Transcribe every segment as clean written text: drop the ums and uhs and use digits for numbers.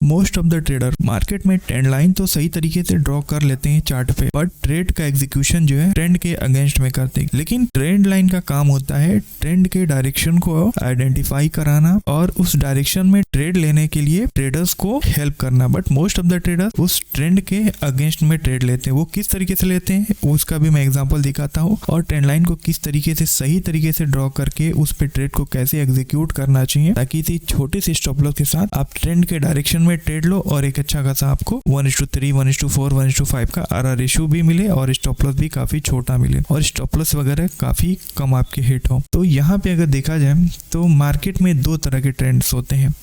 Most of the trader market में trend line तो सही तरीके से ड्रॉ कर लेते हैं चार्ट पे, बट ट्रेड का एग्जीक्यूशन जो है ट्रेंड के अगेंस्ट में करते हैं। लेकिन ट्रेंड लाइन का काम होता है ट्रेंड के डायरेक्शन को आइडेंटिफाई कराना और उस डायरेक्शन में ट्रेड लेने के लिए ट्रेडर्स को हेल्प करना। But most of the traders उस ट्रेंड के अगेंस्ट में ट्रेड लेते हैं। वो किस तरीके से लेते हैं उसका भी मैं एग्जांपल दिखाता हूँ, और ट्रेंड लाइन को किस तरीके से सही तरीके से ड्रॉ करके उस पे ट्रेड को कैसे एग्जीक्यूट करना चाहिए, ताकि इसी छोटे से स्टॉप लॉस के साथ आप ट्रेंड के डायरेक्शन में ट्रेड लो और एक अच्छा खासा आपको 1:3, 1:4, 1:5 का RR रेशियो भी मिले और स्टॉप लॉस भी काफी छोटा मिले और स्टॉप लॉस वगैरह काफी कम आपके हिट हो। तो यहाँ पे अगर देखा जाए तो मार्केट में दो तरह के ट्रेंड्स होते हैं,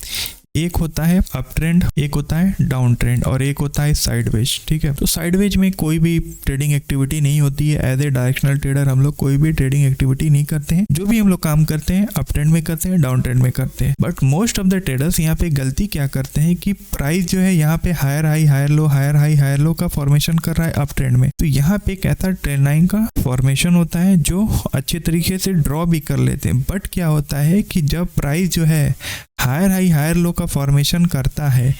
एक होता है अप ट्रेंड, एक होता है डाउन ट्रेंड और एक होता है साइडवेज। ठीक है, तो साइडवेज में कोई भी ट्रेडिंग एक्टिविटी नहीं होती है। एज ए डायरेक्शनल ट्रेडर हम लोग कोई भी ट्रेडिंग एक्टिविटी नहीं करते हैं। जो भी हम लोग काम करते हैं अप ट्रेंड में करते हैं, डाउन ट्रेंड में करते हैं। But most of the traders यहाँ पे गलती क्या करते हैं कि प्राइस जो है यहाँ पे higher high higher low, higher high higher low का फॉर्मेशन कर रहा है अप ट्रेंड में। तो यहाँ पे एक ऐसा ट्रेंड लाइन का फॉर्मेशन होता है जो अच्छे तरीके से ड्रॉ भी कर लेते हैं। बट क्या होता है कि जब प्राइस जो है हायर हाई हायर लो का फॉर्मेशन करता है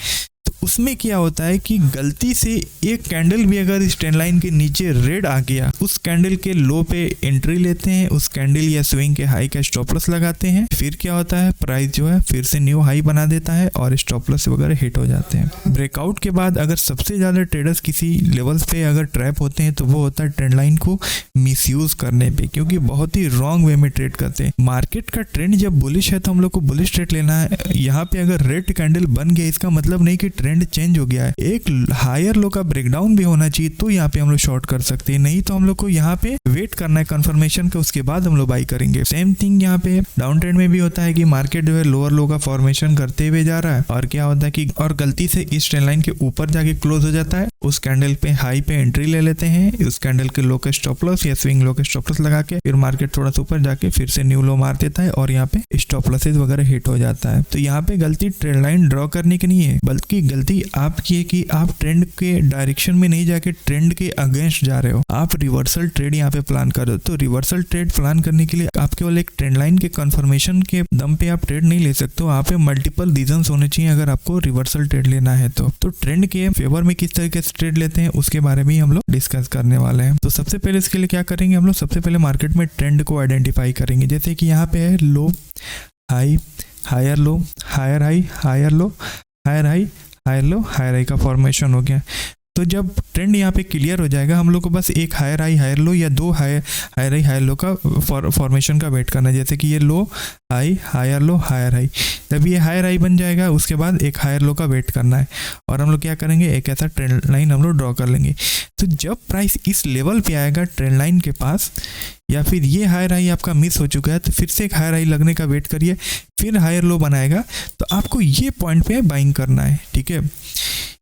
तो उसमें क्या होता है कि गलती से एक कैंडल भी अगर इस ट्रेंड लाइन के नीचे रेड आ गया, उस कैंडल के लो पे एंट्री लेते हैं, उस कैंडल या स्विंग के हाई का स्टॉप लॉस लगाते हैं। फिर क्या होता है, प्राइस जो है फिर से न्यू हाई बना देता है और स्टॉप लॉस वगैरह हिट हो जाते हैं। ब्रेकआउट के बाद अगर सबसे ज्यादा ट्रेडर्स किसी लेवल्स पे अगर ट्रैप होते हैं तो वो होता है ट्रेंड लाइन को मिसयूज करने पे, क्योंकि बहुत ही रॉन्ग वे में ट्रेड करते हैं। मार्केट का ट्रेंड जब बुलिश है तो हम लोग को बुलिश ट्रेड लेना है। यहाँ पे अगर रेड कैंडल बन गया इसका मतलब नहीं कि ट्रेंड चेंज हो गया है, एक हायर लो का ब्रेकडाउन भी होना चाहिए तो यहाँ पे हम लोग शॉर्ट कर सकते हैं। नहीं तो हम लोग को यहाँ पे वेट करना है कंफर्मेशन का, उसके बाद हम लोग बाई करेंगे। सेम थिंग यहाँ पे डाउन ट्रेंड में भी होता है कि मार्केट जो है लोअर लो का फॉर्मेशन करते हुए जा रहा है और क्या होता है कि और गलती से इस ट्रेंड लाइन के ऊपर जाके क्लोज हो जाता है, उस कैंडल पे हाई पे एंट्री ले लेते हैं, उस कैंडल के लो का स्टॉप लॉस या स्विंग लो का स्टॉप लॉस लगा के फिर मार्केट थोड़ा सा ऊपर जाके फिर से न्यू लो मार देता है और यहाँ पे स्टॉप लॉसेज वगैरह हिट हो जाता है। तो यहाँ पे गलती ट्रेंड लाइन ड्रॉ करने की नहीं है, बल्कि गलती आपकी है कि आप ट्रेंड के डायरेक्शन में नहीं जाके ट्रेंड के अगेंस्ट जा रहे हो। आप रिवर्सल ट्रेड यहाँ पे प्लान कर रहे हो। तो रिवर्सल ट्रेड प्लान करने के लिए आप केवल एक ट्रेंड लाइन के कंफर्मेशन के दम पे आप ट्रेड नहीं ले सकते हो, आप पे मल्टीपल रीजंस होने चाहिए अगर आपको रिवर्सल ट्रेड लेना है। तो ट्रेंड के फेवर में किस तरीके से ट्रेड लेते हैं उसके बारे में हम लोग डिस्कस करने वाले हैं। तो सबसे पहले इसके लिए क्या करेंगे हम लोग, सबसे पहले मार्केट में ट्रेंड को आइडेंटिफाई करेंगे। जैसे कि यहाँ पे है low high higher low, higher high higher low, higher high higher low, higher high का फॉर्मेशन हो गया। तो जब ट्रेंड यहाँ पे क्लियर हो जाएगा हम लोग को बस एक हायर हाई हायर लो या दो हायर हाई हायर लो का फॉर्मेशन का वेट करना है। जैसे कि ये low high higher low higher high, जब ये हायर हाई बन जाएगा उसके बाद एक हायर लो का वेट करना है और हम लोग क्या करेंगे, एक ऐसा ट्रेंड लाइन हम लोग ड्रॉ कर लेंगे। तो जब प्राइस इस लेवल पे आएगा ट्रेंड लाइन के पास, या फिर ये हायर हाई आपका मिस हो चुका है तो फिर से एक हायर हाई लगने का वेट करिए, फिर हायर लो बनाएगा तो आपको ये पॉइंट पे बाइंग करना है। ठीक है,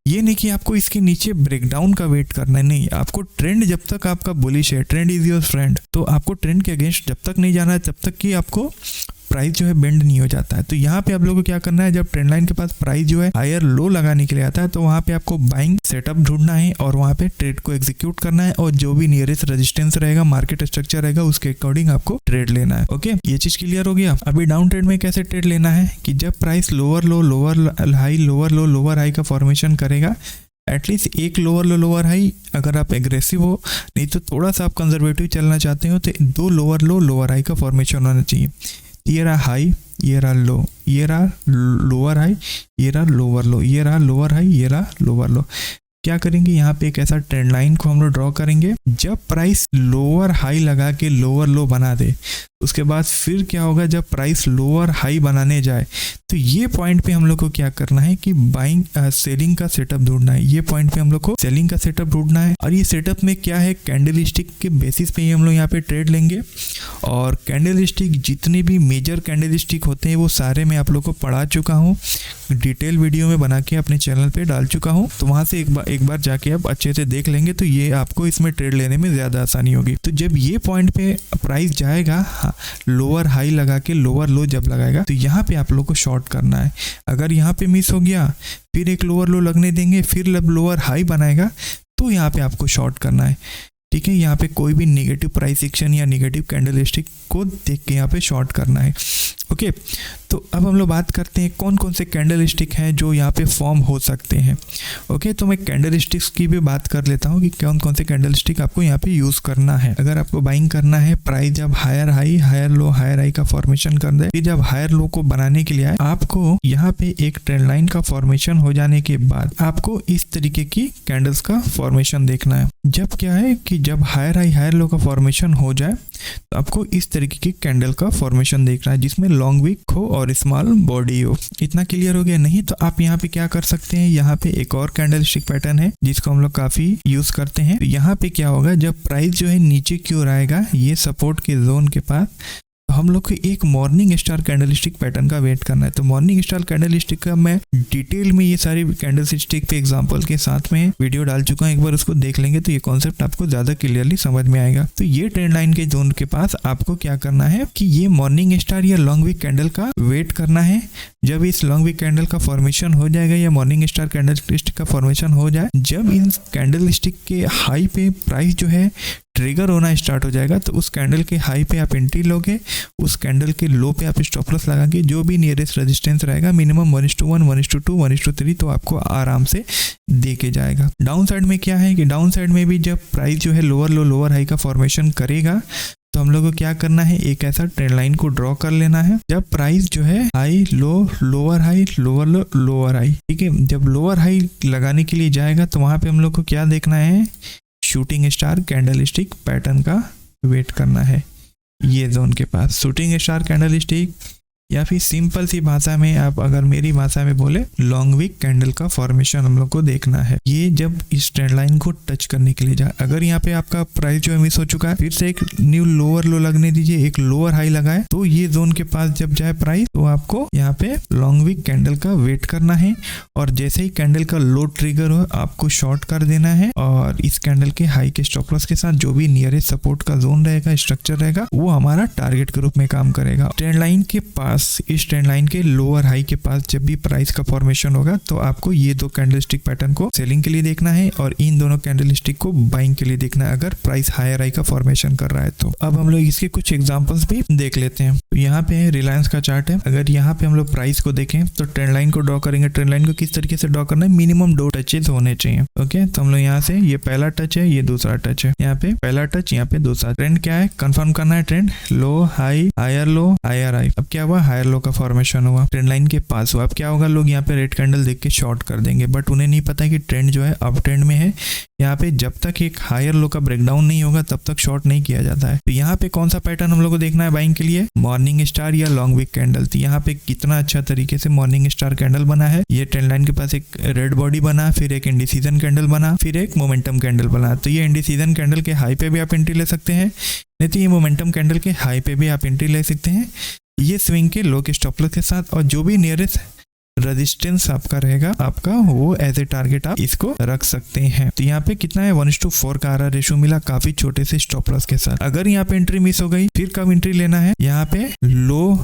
ये नहीं कि आपको इसके नीचे ब्रेकडाउन का वेट करना है, नहीं, आपको ट्रेंड जब तक आपका बुलिश है, ट्रेंड इज योर फ्रेंड, तो आपको ट्रेंड के अगेंस्ट जब तक नहीं जाना है तब तक कि आपको प्राइस जो है बेंड नहीं हो जाता है। तो यहाँ पे आप लोगों को क्या करना है, जब ट्रेंड लाइन के पास प्राइस जो है हायर लो लगाने के लिए आता है तो वहाँ पे आपको बाइंग सेटअप ढूंढना है और वहाँ पे ट्रेड को एग्जीक्यूट करना है और जो भी नियरेस्ट रेजिस्टेंस रहेगा, मार्केट स्ट्रक्चर रहेगा, उसके अकॉर्डिंग आपको ट्रेड लेना है। ओके, ये चीज क्लियर हो गया। अभी डाउन ट्रेड में कैसे ट्रेड लेना है कि जब प्राइस लोअर लो लोअर हाई लोअर लो लोअर हाई का फॉर्मेशन करेगा, एटलीस्ट एक लोअर लो लोअर हाई, अगर आप एग्रेसिव हो, नहीं तो थोड़ा सा आप कंजर्वेटिव चलना चाहते हो तो दो लोअर लो लोअर हाई का फॉर्मेशन होना चाहिए। ये रहा हाई, ये रहा लो, ये रहा लोअर हाई, ये रहा लोअर लो, ये रहा लोअर हाई, ये रहा लोअर लो। क्या करेंगे, यहाँ पे एक ऐसा ट्रेंड लाइन को हम लोग ड्रॉ करेंगे। जब प्राइस लोअर हाई लगा के लोअर लो बना दे, उसके बाद फिर क्या होगा, जब प्राइस लोअर हाई बनाने जाए तो ये पॉइंट पे हम लोग को क्या करना है कि बाइंग सेलिंग का सेटअप ढूंढना है। ये पॉइंट पे हम लोग को सेलिंग का सेटअप ढूंढना है और ये सेटअप में क्या है, कैंडल स्टिक के बेसिस पे ही हम लोग यहाँ पे ट्रेड लेंगे। और कैंडल स्टिक जितने भी मेजर कैंडल स्टिक होते हैं वो सारे मैं आप लोग को पढ़ा चुका हूँ, डिटेल वीडियो में बना के अपने चैनल पे डाल चुका हूँ, तो वहां से एक बार जाके आप अच्छे से देख लेंगे तो ये आपको इसमें ट्रेड लेने में ज्यादा आसानी होगी। तो जब ये पॉइंट पे प्राइस जाएगा लोअर हाई लगा के लोअर लो जब लगाएगा तो यहाँ पे आप लोग को शॉर्ट करना है। अगर यहाँ पे मिस हो गया फिर एक लोअर लो लगने देंगे, फिर जब लोअर हाई बनाएगा तो यहाँ पे आपको शॉर्ट करना है। ठीक है, यहाँ पे कोई भी नेगेटिव प्राइस एक्शन या नेगेटिव कैंडल स्टिक को देख के यहाँ पे शॉर्ट करना है। ओके, तो अब हम लोग बात करते हैं कौन कौन से कैंडल स्टिक हैं जो यहाँ पे फॉर्म हो सकते हैं। ओके, तो मैं कैंडल स्टिक्स की भी बात कर लेता हूँ कि कौन कौन से कैंडल स्टिक आपको यहाँ पे यूज करना है। अगर आपको बाइंग करना है, प्राइस जब higher high higher low higher high का फॉर्मेशन कर दे, फिर जब हायर लो को बनाने के लिए आए, आपको यहाँ पे एक ट्रेंड लाइन का फॉर्मेशन हो जाने के बाद आपको इस तरीके की कैंडल्स का फॉर्मेशन देखना है। जब क्या है कि जब हायर हाई हायर लो का फॉर्मेशन हो जाए तो आपको इस तरीके की कैंडल का फॉर्मेशन देखना है जिसमें लॉन्ग विक हो और स्मॉल बॉडी हो। इतना क्लियर हो गया? नहीं तो आप यहाँ पे क्या कर सकते हैं, यहाँ पे एक और कैंडल स्टिक पैटर्न है जिसको हम लोग काफी यूज करते हैं। तो यहाँ पे क्या होगा, जब प्राइस जो है नीचे की ओर आएगा ये सपोर्ट के जोन के पास, तो हम लोग को एक morning star candle stick pattern का वेट करना है। तो मॉर्निंग स्टार कैंडल स्टिक का मैं डिटेल में ये सारी कैंडल स्टिक पे एग्जांपल के साथ में वीडियो डाल चुका हूँ, एक बार उसको देख लेंगे तो ये कॉन्सेप्ट आपको ज्यादा क्लियरली समझ में आएगा। तो ये ट्रेंड लाइन के जोन के पास आपको क्या करना है कि ये मॉर्निंग स्टार या लॉन्ग वीक कैंडल का वेट करना है। जब इस लॉन्ग वीक कैंडल का फॉर्मेशन हो जाएगा या मॉर्निंग स्टार कैंडल स्टिक का फॉर्मेशन हो जाए, जब इन कैंडल स्टिक के हाई पे प्राइस जो है ट्रिगर होना स्टार्ट हो जाएगा, तो उस कैंडल के हाई पे आप एंट्री लोगे, उस कैंडल के लो पे आप स्टॉप लॉस लगाएंगे। जो भी नियरेस्ट रेजिस्टेंस रहेगा मिनिमम 1:1, 1:2, 1:3 तो आपको आराम से दे के जाएगा। डाउन साइड में क्या है कि डाउन साइड में भी जब प्राइस जो है लोअर लो लोअर हाई का फॉर्मेशन करेगा तो हम लोग को क्या करना है, एक ऐसा ट्रेंड लाइन को ड्रॉ कर लेना है। जब प्राइस जो है high low lower high lower लो लोअर हाई, ठीक है, जब लोअर हाई लगाने के लिए जाएगा तो वहां पे हम लोग को क्या देखना है, shooting star candle stick pattern का वेट करना है। ये जोन के पास शूटिंग स्टार कैंडल स्टिक या फिर सिंपल सी भाषा में आप अगर मेरी भाषा में बोले लॉन्ग वीक कैंडल का फॉर्मेशन हम लोग को देखना है। ये जब इस ट्रेंड लाइन को टच करने के लिए जाए, अगर यहाँ पे आपका प्राइस जो है मिस हो चुका है, फिर से एक न्यू लोअर लो लगने दीजिए, एक लोअर हाई लगाए, तो ये जोन के पास जब जाए प्राइस तो आपको यहाँ पे लॉन्ग वीक कैंडल का वेट करना है। और जैसे ही कैंडल का लो ट्रिगर हो आपको शॉर्ट कर देना है और इस कैंडल के हाई के स्टॉप लॉस के साथ जो भी नियरेस्ट सपोर्ट का जोन रहेगा, स्ट्रक्चर रहेगा, वो हमारा टारगेट के रूप में काम करेगा। ट्रेंड लाइन के पास, इस ट्रेंड लाइन के लोअर हाई के पास जब भी प्राइस का फॉर्मेशन होगा तो आपको ये दो कैंडल स्टिक पैटर्न को सेलिंग के लिए देखना है और इन दोनों कैंडल स्टिक को बाइंग के लिए देखना है अगर प्राइस हायर हाई का फॉर्मेशन कर रहा है तो। अब हम लोग इसके कुछ एग्जांपल्स भी देख लेते हैं। तो यहाँ पे रिलायंस का चार्ट है। अगर यहाँ पे हम लोग प्राइस को देखें तो ट्रेंड लाइन को ड्रॉ करेंगे। ट्रेंड लाइन को किस तरीके से ड्रॉ करना है, मिनिमम 2 टचेस होने चाहिए। ओके, तो हम लोग यहाँ से ये पहला टच है, ये दूसरा टच है, यहाँ पे पहला टच, यहाँ पे दूसरा। ट्रेंड क्या है, कंफर्म करना है trend low high higher low higher high. अब क्या हुआ, हायर लो का फॉर्मेशन हुआ, ट्रेंड लाइन के पास हुआ। अब क्या होगा, लोग यहाँ पे रेड कैंडल देख के शॉर्ट कर देंगे, बट उन्हें नहीं पता कि ट्रेंड जो है अप ट्रेंड में है। यहाँ पे जब तक एक हायर लो का ब्रेकडाउन नहीं होगा तब तक शॉर्ट नहीं किया जाता है। तो यहाँ पे कौन सा पैटर्न हम लोग को देखना है बाइंग के लिए, मॉर्निंग स्टार या लॉन्ग वीक कैंडल। तो यहाँ पे कितना अच्छा तरीके से मॉर्निंग स्टार कैंडल बना है। ये ट्रेंड लाइन के पास एक रेड बॉडी बना, फिर एक इंडिसीजन कैंडल बना, फिर एक मोमेंटम कैंडल बना। तो ये इंडिसीजन कैंडल के हाई पे भी आप एंट्री ले सकते हैं, नहीं तो ये मोमेंटम कैंडल के हाई पे भी आप एंट्री ले सकते हैं। ये स्विंग के लो के स्टॉप लॉस के साथ, और जो भी नियरेस्ट रेजिस्टेंस आपका रहेगा आपका वो एज ए टारगेट आप इसको रख सकते हैं। तो यहाँ पे कितना है, 1:4 का आरआर रेशो मिला काफी छोटे से स्टॉप लॉस के साथ। अगर यहाँ पे एंट्री मिस हो गई फिर कब एंट्री लेना है, यहाँ पे low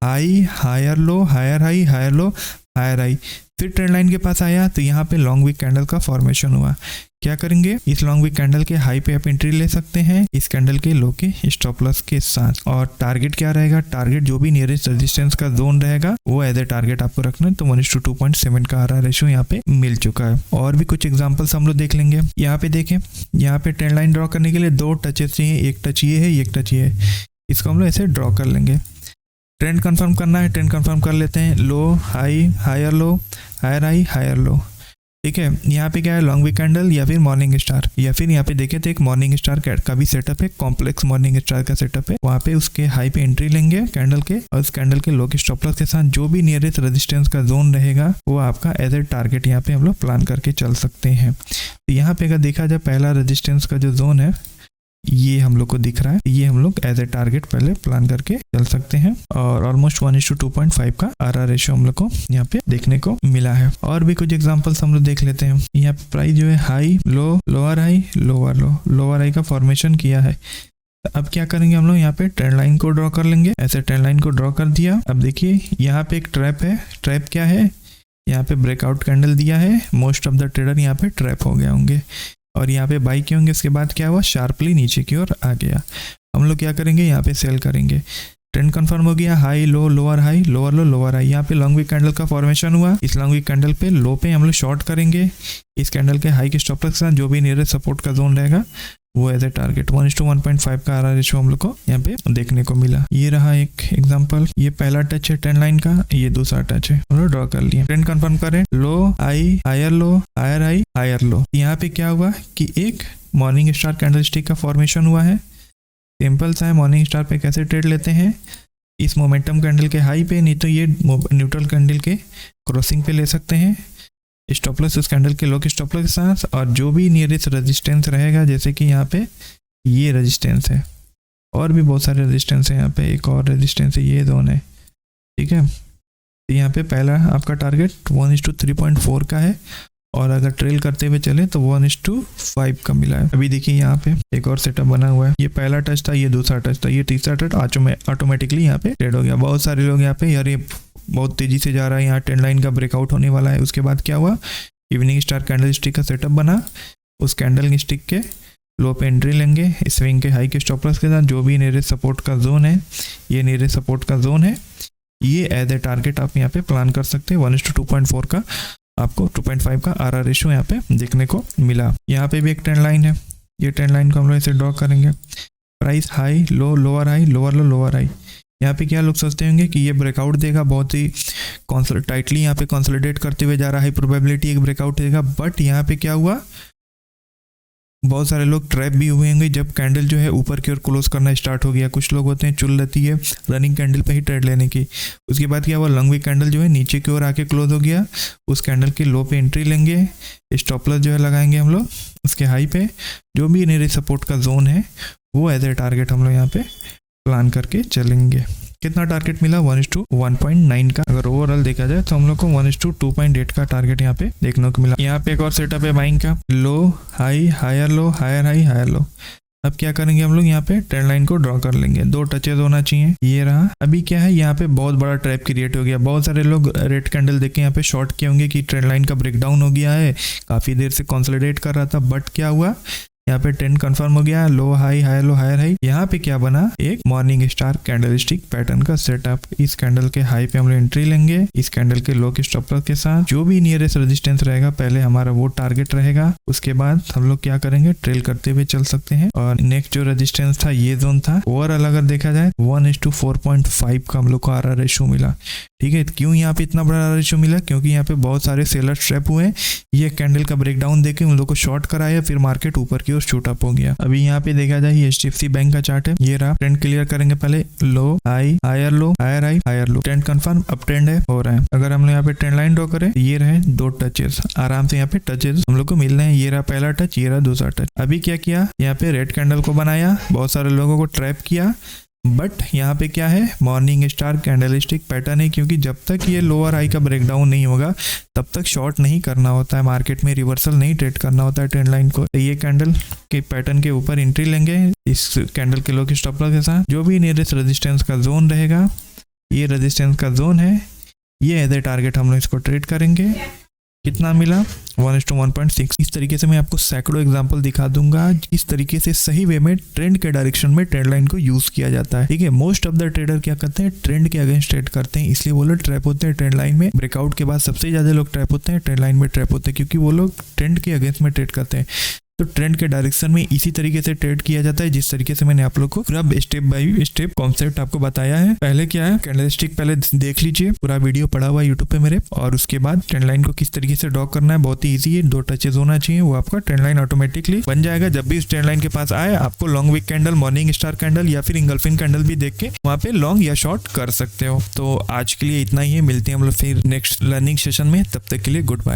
high higher low higher high higher low higher high. फिर ट्रेंड लाइन के पास आया तो यहाँ पे लॉन्ग वीक कैंडल का फॉर्मेशन हुआ। क्या करेंगे, इस लॉन्ग वीक कैंडल के हाई पे आप एंट्री ले सकते हैं इस कैंडल के लो के स्टॉप लॉस के साथ। और टारगेट क्या रहेगा, टारगेट जो भी नियरेस्ट रेजिस्टेंस का जोन रहेगा वो एज ए टारगेट आपको रखना है। तो 1:2.7 का आरआर रेशियो यहाँ पे मिल चुका है। और भी कुछ एग्जांपल्स हम लोग देख लेंगे। यहाँ पे देखें, यहाँ पे ट्रेंड लाइन ड्रॉ करने के लिए 2 टचेस चाहिए, एक टच ये है एक टच ये है, इसको हम लोग ऐसे ड्रॉ कर लेंगे। ट्रेंड कंफर्म करना है, ट्रेंड कंफर्म कर लेते हैं, low high higher low higher high higher low. ठीक है, यहाँ पे क्या है, लॉन्ग वीक कैंडल या फिर मॉर्निंग स्टार, या फिर यहाँ पे देखे तो एक मॉर्निंग स्टार का भी सेटअप है, कॉम्प्लेक्स मॉर्निंग स्टार का सेटअप है। वहाँ पे उसके हाई पे एंट्री लेंगे कैंडल के, और उस कैंडल के लो के स्टॉप लॉस के साथ जो भी नियरेस्ट रेजिस्टेंस का जोन रहेगा वो आपका एज ए टारगेट यहाँ पे हम लोग प्लान करके चल सकते हैं। तो यहाँ पे अगर देखा जाए पहला रेजिस्टेंस का जो जोन है ये हम लोग को दिख रहा है, ये हम लोग एज ए टारगेट पहले प्लान करके चल सकते हैं। और ऑलमोस्ट 1:2.5 का आरआर रेशियो हम लोग को यहाँ पे देखने को मिला है। और भी कुछ एग्जांपल्स हम लोग देख लेते हैं। यहाँ पे प्राइस जो है high low lower high lower लो लोअर हाई का फॉर्मेशन किया है। अब क्या करेंगे, हम लोग यहाँ पे ट्रेंड लाइन को ड्रॉ कर लेंगे। ऐसे ट्रेंड लाइन को ड्रॉ कर दिया। अब देखिए यहाँ पे एक ट्रैप है। ट्रैप क्या है, यहाँ पे ब्रेकआउट कैंडल दिया है, मोस्ट ऑफ द ट्रेडर यहाँ पे ट्रैप हो गए होंगे और यहाँ पे बाई किए होंगे। उसके बाद क्या हुआ, शार्पली नीचे की ओर आ गया। हम लोग क्या करेंगे, यहाँ पे सेल करेंगे। ट्रेंड कंफर्म हो गया, high low lower high lower लो लोअर हाई। यहाँ पे लॉन्ग वीक कैंडल का फॉर्मेशन हुआ, इस लॉन्ग वीक कैंडल पे लो पे हम लोग शॉर्ट करेंगे। इस कैंडल के हाई के स्टॉप लॉस के साथ जो भी नियरेस्ट सपोर्ट का जोन रहेगा वो एज ए टारगेट 1:1.5 का आर रेशियो हम लोग को यहाँ पे देखने को मिला। ये रहा एक एग्जांपल, ये पहला टच है ट्रेंड लाइन का, ये दूसरा टच है, हम लोग ड्रॉ कर लिए। ट्रेंड कंफर्म करें, low high higher low higher high higher low. यहाँ पे क्या हुआ कि एक मॉर्निंग स्टार कैंडलस्टिक का फॉर्मेशन हुआ है। सिंपल सा है, मॉर्निंग स्टार पे कैसे ट्रेड लेते हैं, इस मोमेंटम कैंडल के हाई पे, नहीं तो ये न्यूट्रल कैंडल के क्रॉसिंग पे ले सकते हैं। स्टॉप लॉस उस कैंडल के लो के स्टॉप लॉस के साथ, और जो भी नियरेस्ट रेजिस्टेंस रहेगा, जैसे कि यहाँ पे ये रेजिस्टेंस है और भी बहुत सारे रेजिस्टेंस है, यहाँ पे एक और रेजिस्टेंस है, ये जोन है, ठीक है। तो यहाँ पे पहला आपका टारगेट 1:3.4 का है, और अगर ट्रेल करते हुए चले तो 1:5 का मिला है। अभी देखिए यहाँ पे एक और सेटअप बना हुआ है, ये पहला टच था, ये दूसरा टच था, ये तीसरा टच ऑटोमेटिकली यहाँ पे ट्रेड हो गया। बहुत सारे लोग यहाँ पे यार ये बहुत तेजी से जा रहा है, यहाँ ट्रेंड लाइन का ब्रेकआउट होने वाला है। उसके बाद क्या हुआ, इवनिंग स्टार कैंडल स्टिक का सेटअप बना, उस कैंडल स्टिक के लो पे एंट्री लेंगे, स्विंग के हाई के स्टॉप लॉस के साथ। जो भी नियरेस्ट सपोर्ट का जोन है, ये नियरेस्ट सपोर्ट का जोन है, ये एज ए टारगेट आप यहाँ पे प्लान कर सकते हैं। 1:2.4 का आपको 2.5 का आर रेशियो यहाँ पे देखने को मिला। यहाँ पे भी एक ट्रेंड लाइन है, ये ट्रेंड लाइन को हम लोग ऐसे ड्रॉ करेंगे, price high low lower high lower लो लोअर हाई। यहाँ पे क्या लोग सोचते होंगे कि ये ब्रेकआउट देगा, बहुत ही टाइटली यहाँ पे कंसोलिडेट करते हुए जा रहा है, प्रोबेबिलिटी एक ब्रेकआउट देगा। बट यहाँ पे क्या हुआ, बहुत सारे लोग ट्रैप भी हुए होंगे जब कैंडल जो है ऊपर की ओर क्लोज करना स्टार्ट हो गया। कुछ लोग होते हैं चुल रहती है रनिंग कैंडल पे ही ट्रेड लेने की। उसके बाद क्या हुआ, लॉन्ग वीक कैंडल जो है नीचे की ओर आके क्लोज हो गया, उस कैंडल के लो पे एंट्री लेंगे, स्टॉप लॉस जो है लगाएंगे हम लोग उसके हाई पे। जो भी नियरेस्ट सपोर्ट का जोन है वो एज ए टारगेट हम लोग यहाँ पे प्लान करके चलेंगे। कितना टारगेट मिला, 1:1.9 का। अगर ओवरऑल देखा जाए तो हम लोग को 1:2.8 का टारगेट यहाँ पे देखने को मिला। यहाँ पे एक और सेटअप है बाइंग का, low high higher low higher high higher low. अब क्या करेंगे हम लोग, यहाँ पे ट्रेंड लाइन को ड्रॉ कर लेंगे, 2 टचेज होना चाहिए, ये रहा। अभी क्या है, यहाँ पे बहुत बड़ा ट्रैप क्रिएट हो गया। बहुत सारे लोग रेड कैंडल देख के यहाँ पे शॉर्ट किए होंगे कि ट्रेंड लाइन का ब्रेकडाउन हो गया है, काफी देर से कंसोलिडेट कर रहा था। बट क्या हुआ, यहाँ पे ट्रेंड कंफर्म हो गया, low high higher low higher high. यहाँ पे क्या बना, एक मॉर्निंग स्टार कैंडलस्टिक पैटर्न का सेटअप। इस कैंडल के हाई पे हम लोग एंट्री लेंगे, इस कैंडल के लो के स्टॉप लॉस के साथ। जो भी नियरेस्ट रेजिस्टेंस रहेगा पहले हमारा वो टारगेट रहेगा। उसके बाद हम लोग क्या करेंगे, ट्रेल करते हुए चल सकते हैं। और नेक्स्ट जो रेजिस्टेंस था ये जोन था। ओवरऑल अगर देखा जाए 1:4.5 का हम लोग को आर रेशियो मिला, ठीक है। क्यों यहाँ पे इतना बड़ा रेशियो मिला, क्योंकि यहाँ पे बहुत सारे सेलर ट्रैप हुए। ये कैंडल का ब्रेकडाउन देके उन लोग को शॉर्ट कराया, फिर मार्केट ऊपर की ओर शूट अप हो गया। अभी यहाँ पे देखा जाए ये HDFC बैंक का चार्ट है, ये रहा। ट्रेंड क्लियर करेंगे पहले, low high higher low higher high higher low. Trend confirm, up trend है, हो रहा है। अगर हम लोग यहाँ पे ट्रेंड लाइन ड्रॉ करें, ये रहे 2 टचेस, आराम से यहाँ पे टचेस हम लोग को मिल रहे हैं। ये रहा पहला टच, ये रहा दूसरा टच। अभी क्या किया, यहाँ पे रेड कैंडल को बनाया, बहुत सारे लोगों को ट्रैप किया। बट यहाँ पे क्या है, मॉर्निंग स्टार कैंडलस्टिक पैटर्न है, क्योंकि जब तक ये लोअर हाई का ब्रेकडाउन नहीं होगा तब तक शॉर्ट नहीं करना होता है, मार्केट में रिवर्सल नहीं ट्रेड करना होता है ट्रेंड लाइन को। तो ये कैंडल के पैटर्न के ऊपर एंट्री लेंगे, इस कैंडल के लो के स्टॉप लॉस के साथ। जो भी नियरेस्ट रेजिस्टेंस का जोन रहेगा, ये रेजिस्टेंस का जोन है, ये एज ए टारगेट हम लोग इसको ट्रेड करेंगे। कितना मिला, 1:1.6। इस तरीके से मैं आपको सैकड़ों एग्जांपल दिखा दूंगा इस तरीके से सही वे में ट्रेंड के डायरेक्शन में ट्रेंड लाइन को यूज किया जाता है, ठीक है। मोस्ट ऑफ द ट्रेडर क्या करते हैं, ट्रेंड के अगेंस्ट ट्रेड करते हैं, इसलिए वो लोग ट्रैप होते हैं ट्रेंड लाइन में। ब्रेकआउट के बाद सबसे ज्यादा लोग ट्रैप होते हैं, ट्रेंड लाइन में ट्रैप होते हैं, क्योंकि वो लोग ट्रेंड के अगेंस्ट में ट्रेड करते हैं। तो ट्रेंड के डायरेक्शन में इसी तरीके से ट्रेड किया जाता है, जिस तरीके से मैंने आप लोग को पूरा स्टेप बाय स्टेप कॉन्सेप्ट आपको बताया है। पहले क्या है, कैंडलस्टिक पहले देख लीजिए, पूरा वीडियो पड़ा हुआ है यूट्यूब पे मेरे। और उसके बाद ट्रेंड लाइन को किस तरीके से ड्रॉ करना है, बहुत ही ईजी है, 2 टचेज होना चाहिए, वो आपका ट्रेंड लाइन ऑटोमेटिकली बन जाएगा। जब भी इस ट्रेंड लाइन के पास आए, आपको long wick candle, morning star candle या फिर इंगल्फिन कैंडल भी देख के वहाँ पे लॉन्ग या शॉर्ट कर सकते हो। तो आज के लिए इतना ही है, मिलते हैं हम लोग फिर नेक्स्ट लर्निंग सेशन में। तब तक के लिए गुड बाय।